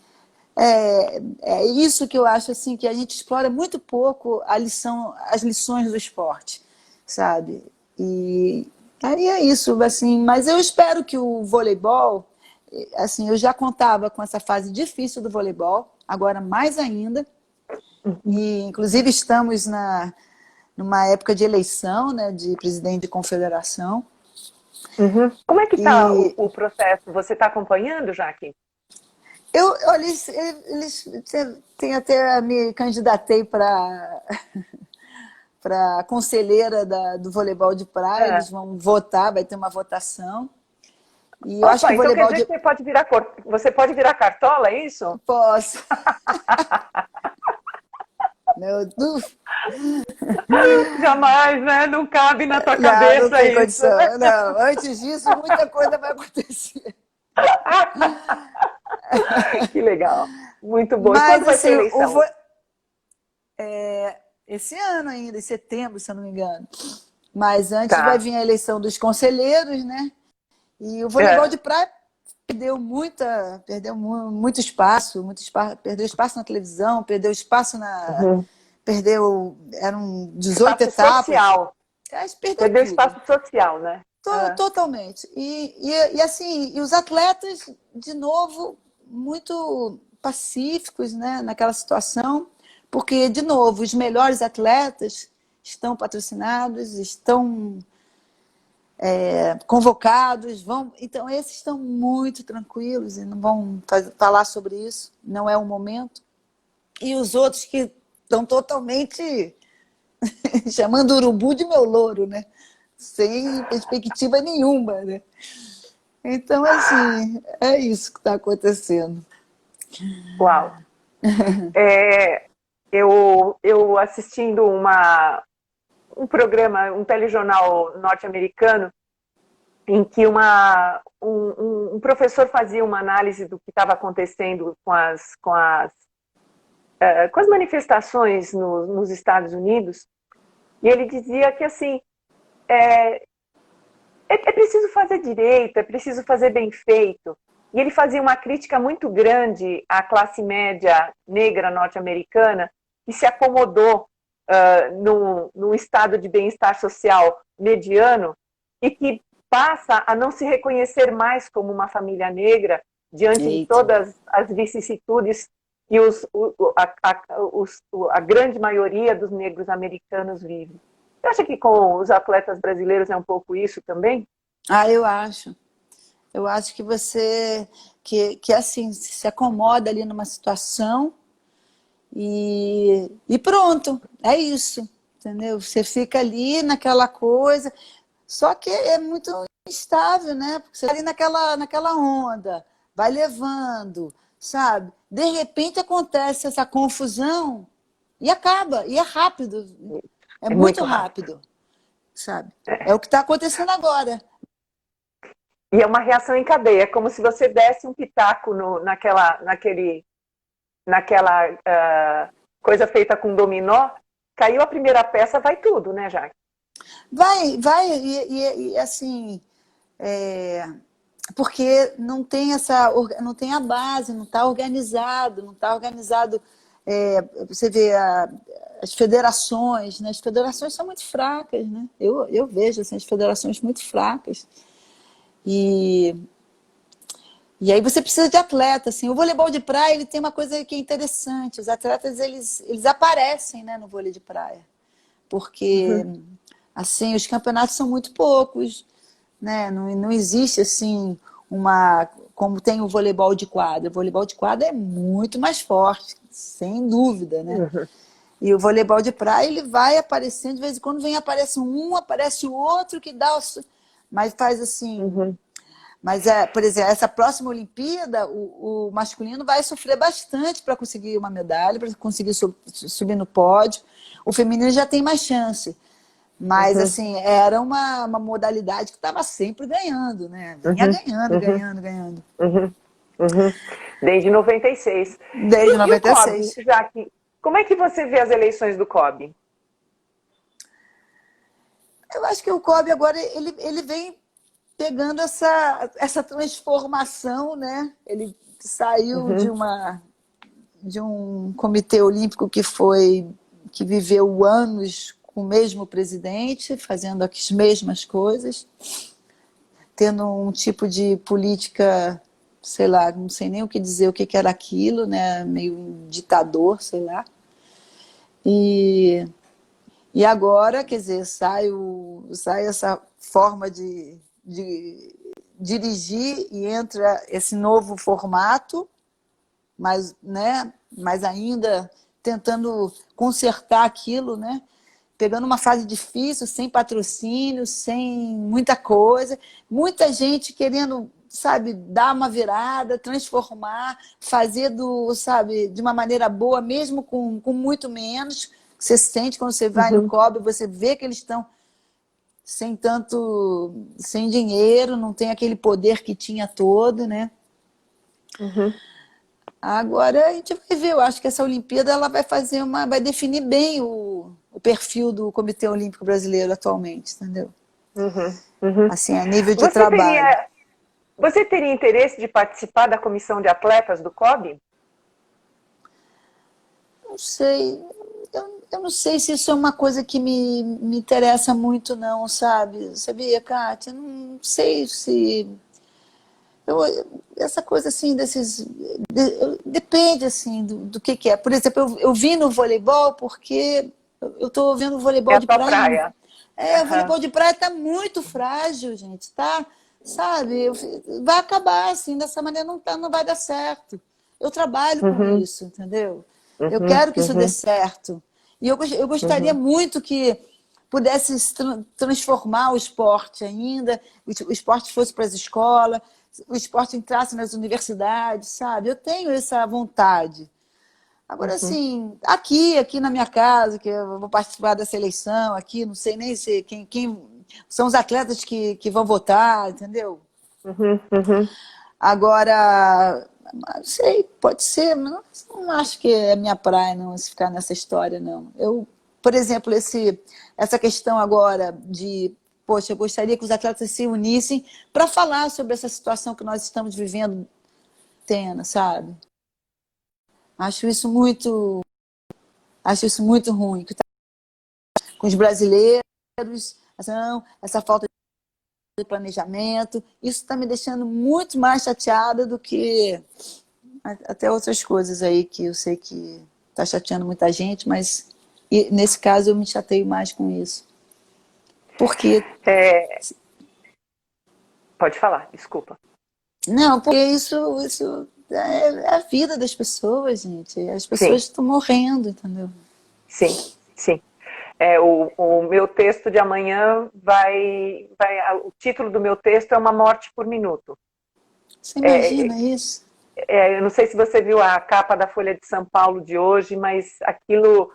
é isso que eu acho assim, que a gente explora muito pouco as lições do esporte, sabe? E aí é isso, assim, mas eu espero que o voleibol, assim, eu já contava com essa fase difícil do voleibol, agora mais ainda, e inclusive estamos numa época de eleição, né, de presidente de confederação. Como é que está o processo? Você está acompanhando, Jaque? Eles têm até me candidatei para conselheira do voleibol de praia, eles vão votar, vai ter uma votação. E eu acho que então quer dizer que você pode virar cartola, é isso? Posso. Meu Deus. Jamais, né? Não cabe na tua cabeça não tem isso. Condição. Não, antes disso, muita coisa vai acontecer. Que legal. Muito bom. E Mas, quando vai assim, ter eleição? esse ano ainda, em setembro, se eu não me engano. Mas antes vai Tá. vir a eleição dos conselheiros, né? E o voleibol É. de praia muito espaço, perdeu espaço na televisão, Uhum. eram 18 Espaço etapas, social. perdeu Perdeu tudo. espaço social, né? É. Totalmente. Assim, e os atletas, de novo, muito pacíficos, né, naquela situação, porque, de novo, os melhores atletas estão patrocinados, estão convocados, então esses estão muito tranquilos e não vão falar sobre isso, não é o momento. E os outros que estão totalmente chamando o urubu de meu louro, né? Sem perspectiva nenhuma, né? Então, assim, é isso que está acontecendo. Uau. É, eu assistindo um programa, um telejornal norte-americano, em que um professor fazia uma análise do que estava acontecendo com as manifestações nos Estados Unidos, e ele dizia que assim, é preciso fazer direito, é preciso fazer bem feito. E ele fazia uma crítica muito grande à classe média negra norte-americana, que se acomodou num estado de bem-estar social mediano e que passa a não se reconhecer mais como uma família negra diante de Eita. todas as vicissitudes que a grande maioria dos negros americanos vive. Você acha que com os atletas brasileiros é um pouco isso também? Eu acho. Eu acho que você que assim, se acomoda ali numa situação e pronto, é isso, entendeu? Você fica ali naquela coisa, só que é muito instável, né? Porque você está ali naquela onda, vai levando, sabe? De repente acontece essa confusão e acaba, e é rápido, é É muito muito rápido. rápido, sabe? É o que está acontecendo agora. E é uma reação em cadeia, é como se você desse um pitaco naquela coisa feita com dominó, caiu a primeira peça, vai tudo, né, Jaque? Vai, e assim, porque não tem a base, não está organizado, você vê as federações, né? As federações são muito fracas, né? Eu vejo assim, as federações muito fracas. E aí você precisa de atleta, assim. O voleibol de praia, ele tem uma coisa que é interessante. Os atletas, eles aparecem, né, no vôlei de praia. Porque, assim, os campeonatos são muito poucos, né? Não existe, assim, como tem o voleibol de quadra. O voleibol de quadra é muito mais forte, sem dúvida, né? E o voleibol de praia, ele vai aparecendo, de vez em quando aparece o outro que dá... Mas faz assim... Mas, por exemplo, essa próxima Olimpíada, o masculino vai sofrer bastante para conseguir uma medalha, para conseguir subir no pódio. O feminino já tem mais chance. Mas, assim, era uma modalidade que estava sempre ganhando, né? Vinha ganhando. Desde 96. Desde E o COB, 96. Jaque? Como é que você vê as eleições do COB? Eu acho que o COB agora, ele vem pegando essa transformação, né? Ele saiu de um comitê olímpico que viveu anos com o mesmo presidente, fazendo as mesmas coisas, tendo um tipo de política, sei lá, não sei nem o que dizer, o que era aquilo, né? Meio um ditador, sei lá. E agora, quer dizer, sai essa forma de dirigir e entra esse novo formato, mas ainda tentando consertar aquilo, né? Pegando uma fase difícil, sem patrocínio, sem muita coisa, muita gente querendo, sabe, dar uma virada, transformar, fazer sabe, de uma maneira boa, mesmo com muito menos. Você sente quando você vai no COB, você vê que eles estão sem dinheiro, não tem aquele poder que tinha todo, né? Agora a gente vai ver, eu acho que essa Olimpíada ela vai definir bem o perfil do Comitê Olímpico Brasileiro atualmente, entendeu? Uhum, uhum. Assim, a nível de Você trabalho. teria, você teria interesse de participar da comissão de atletas do COB? Não sei, eu não sei se isso é uma coisa que me interessa muito, não, sabe? Sabia, Kátia? Eu não sei se. Eu, essa coisa assim, depende assim do que é. Por exemplo, eu vim no voleibol porque eu estou vendo É voleibol a de tua praia. praia. O Aham, voleibol de praia está muito frágil, gente, tá? Sabe? Vai acabar assim, dessa maneira não, tá, não vai dar certo. Eu trabalho com uhum, isso, entendeu? Eu uhum, quero que isso dê uhum, certo. E eu gostaria uhum, muito que pudesse transformar o esporte ainda, o esporte fosse para as escolas, o esporte entrasse nas universidades, sabe? Eu tenho essa vontade. Agora, uhum, assim, aqui na minha casa, que eu vou participar dessa eleição aqui, não sei nem se quem são os atletas que vão votar, entendeu? uhum, uhum. Agora, não sei, pode ser, mas não acho que é minha praia, não, se ficar nessa história, não. Eu, por exemplo, essa questão agora de, poxa, eu gostaria que os atletas se unissem para falar sobre essa situação que nós estamos vivendo, Tena, sabe? Acho isso muito, acho isso muito ruim, que tá com os brasileiros, essa falta de planejamento, isso está me deixando muito mais chateada do que até outras coisas aí que eu sei que está chateando muita gente, mas nesse caso eu me chateio mais com isso. Porque, É, pode falar, desculpa. não, porque isso é a vida das pessoas, gente. As Sim, pessoas estão morrendo, entendeu? sim, sim. O meu texto de amanhã o título do meu texto é Uma Morte por Minuto. Você É, imagina isso? eu não sei se você viu a capa da Folha de São Paulo de hoje, mas aquilo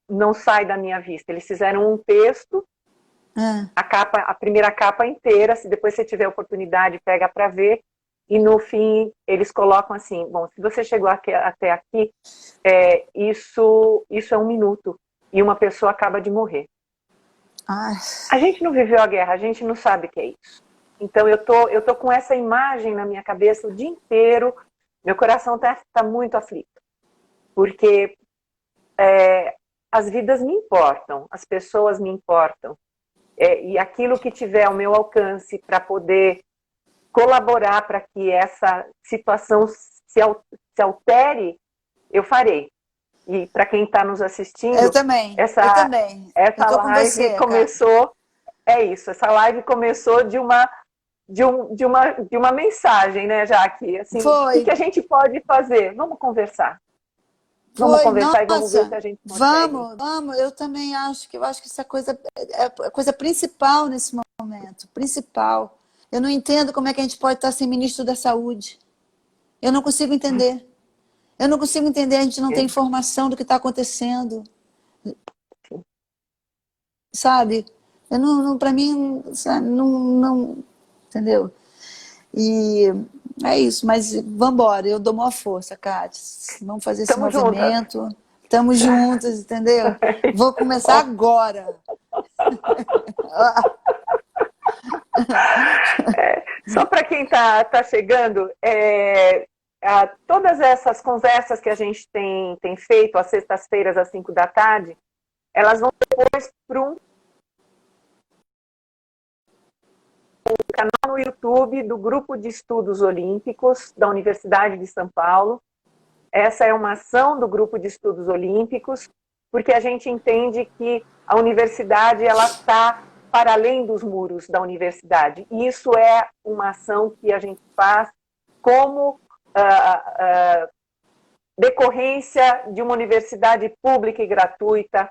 não sai da minha vista. Eles fizeram um texto, Ah, a primeira capa inteira, se depois você tiver oportunidade, pega para ver, e no fim eles colocam assim, bom, se você chegou até aqui, isso é um minuto, e uma pessoa acaba de morrer. ah, A gente não viveu a guerra, a gente não sabe o que é isso. Então eu tô com essa imagem na minha cabeça o dia inteiro, meu coração tá muito aflito, porque as vidas me importam, as pessoas me importam, e aquilo que tiver ao meu alcance para poder colaborar para que essa situação se altere, eu farei. E para quem está nos eu assistindo, também, eu essa, também. Eu essa tô com live você, cara. começou, essa live começou de uma mensagem, né, Jaque? Assim, o Foi, que a gente pode fazer? Vamos conversar. Vamos foi, conversar e vamos ver se nossa, a gente consegue. vamos, eu também acho que essa coisa é a coisa principal nesse momento, principal. Eu não entendo como é que a gente pode estar sem ministro da Saúde. Eu não consigo entender. Eu não consigo entender, a gente não tem informação do que está acontecendo, sabe? Eu não, para mim, sabe, não, entendeu? E é isso, mas vamos embora, eu dou maior força, Kátia. Vamos fazer esse Estamos juntas. movimento. Estamos juntas, entendeu? Vou começar agora. Só para quem tá chegando, todas essas conversas que a gente tem feito às sextas-feiras, às 5 da tarde, elas vão depois para um canal no YouTube do Grupo de Estudos Olímpicos da Universidade de São Paulo. Essa é uma ação do Grupo de Estudos Olímpicos, porque a gente entende que a universidade ela está para além dos muros da universidade. E isso é uma ação que a gente faz como decorrência de uma universidade pública e gratuita,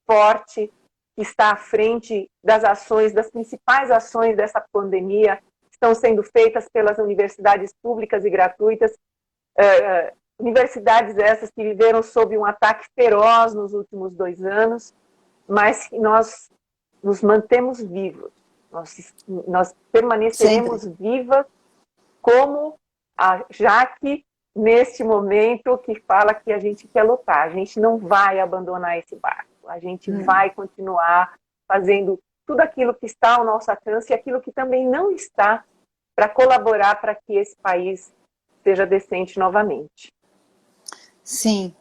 forte, que está à frente das ações, das principais ações dessa pandemia, que estão sendo feitas pelas universidades públicas e gratuitas, universidades essas que viveram sob um ataque feroz nos últimos 2 anos, mas que nós nos mantemos vivos, nós Sempre. permaneceremos vivas como a Jaque neste momento que fala que a gente quer lutar. A gente não vai abandonar esse barco. A gente vai continuar fazendo tudo aquilo que está ao nosso alcance e aquilo que também não está para colaborar para que esse país seja decente novamente. Sim,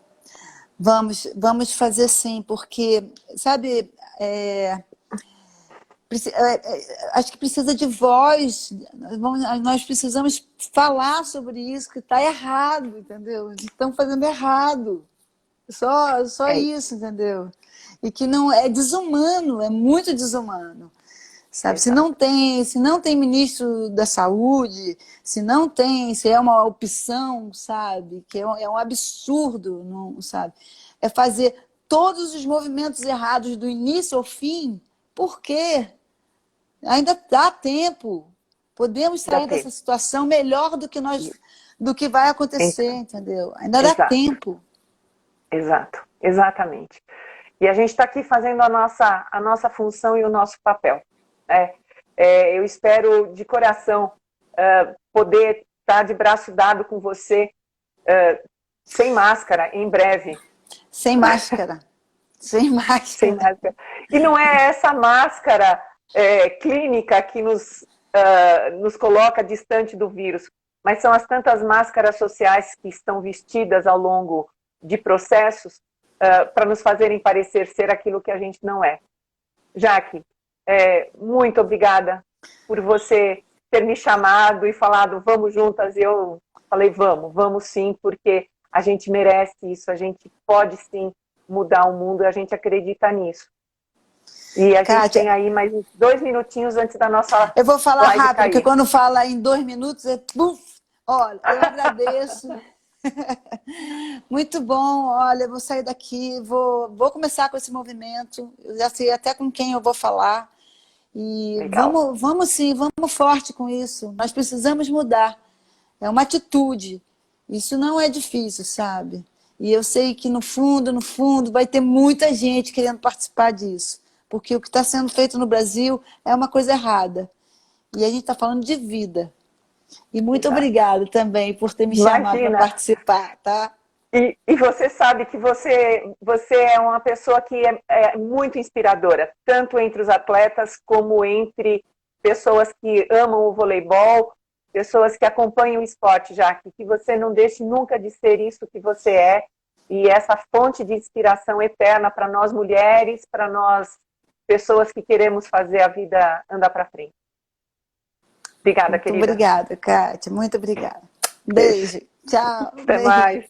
vamos fazer sim, porque, sabe, acho que precisa de voz, nós precisamos falar sobre isso, que está errado, entendeu? Estão fazendo errado. Só isso, entendeu? E que não é desumano, é muito desumano. Sabe? Se não tem ministro da saúde, se é uma opção, sabe? Que é um absurdo, não, sabe? É fazer todos os movimentos errados do início ao fim. Por quê? Ainda dá tempo. Podemos sair dessa situação melhor do que vai acontecer, entendeu? Ainda dá tempo. Exato, exatamente. E a gente está aqui fazendo a nossa função e o nosso papel. Eu espero de coração poder estar de braço dado com você, sem máscara, em breve. Sem máscara. Sem máscara. Sem máscara. E não é essa máscara clínica que nos coloca distante do vírus, mas são as tantas máscaras sociais que estão vestidas ao longo de processos para nos fazerem parecer ser aquilo que a gente não é. Jaque, muito obrigada por você ter me chamado e falado vamos juntas. E eu falei vamos sim, porque a gente merece isso, a gente pode sim mudar o mundo, a gente acredita nisso. E a gente tem aí mais uns 2 minutinhos antes da nossa. Eu vou falar rápido, cair. porque quando fala em 2 minutos, olha, eu agradeço. Muito bom, olha, eu vou sair daqui, vou começar com esse movimento, eu já sei até com quem eu vou falar. E vamos sim, vamos forte com isso. Nós precisamos mudar. É uma atitude. Isso não é difícil, sabe? E eu sei que no fundo, vai ter muita gente querendo participar disso. Porque o que está sendo feito no Brasil é uma coisa errada. E a gente está falando de vida. E muito obrigada também por ter me chamado para participar, tá? E você sabe que você é uma pessoa que é muito inspiradora, tanto entre os atletas como entre pessoas que amam o voleibol, pessoas que acompanham o esporte, Jaque, que você não deixe nunca de ser isso que você é, e essa fonte de inspiração eterna para nós mulheres, para nós pessoas que queremos fazer a vida andar para frente. Obrigada, querida. Muito obrigada, Kátia. Muito obrigada. Beijo. Tchau. Até mais.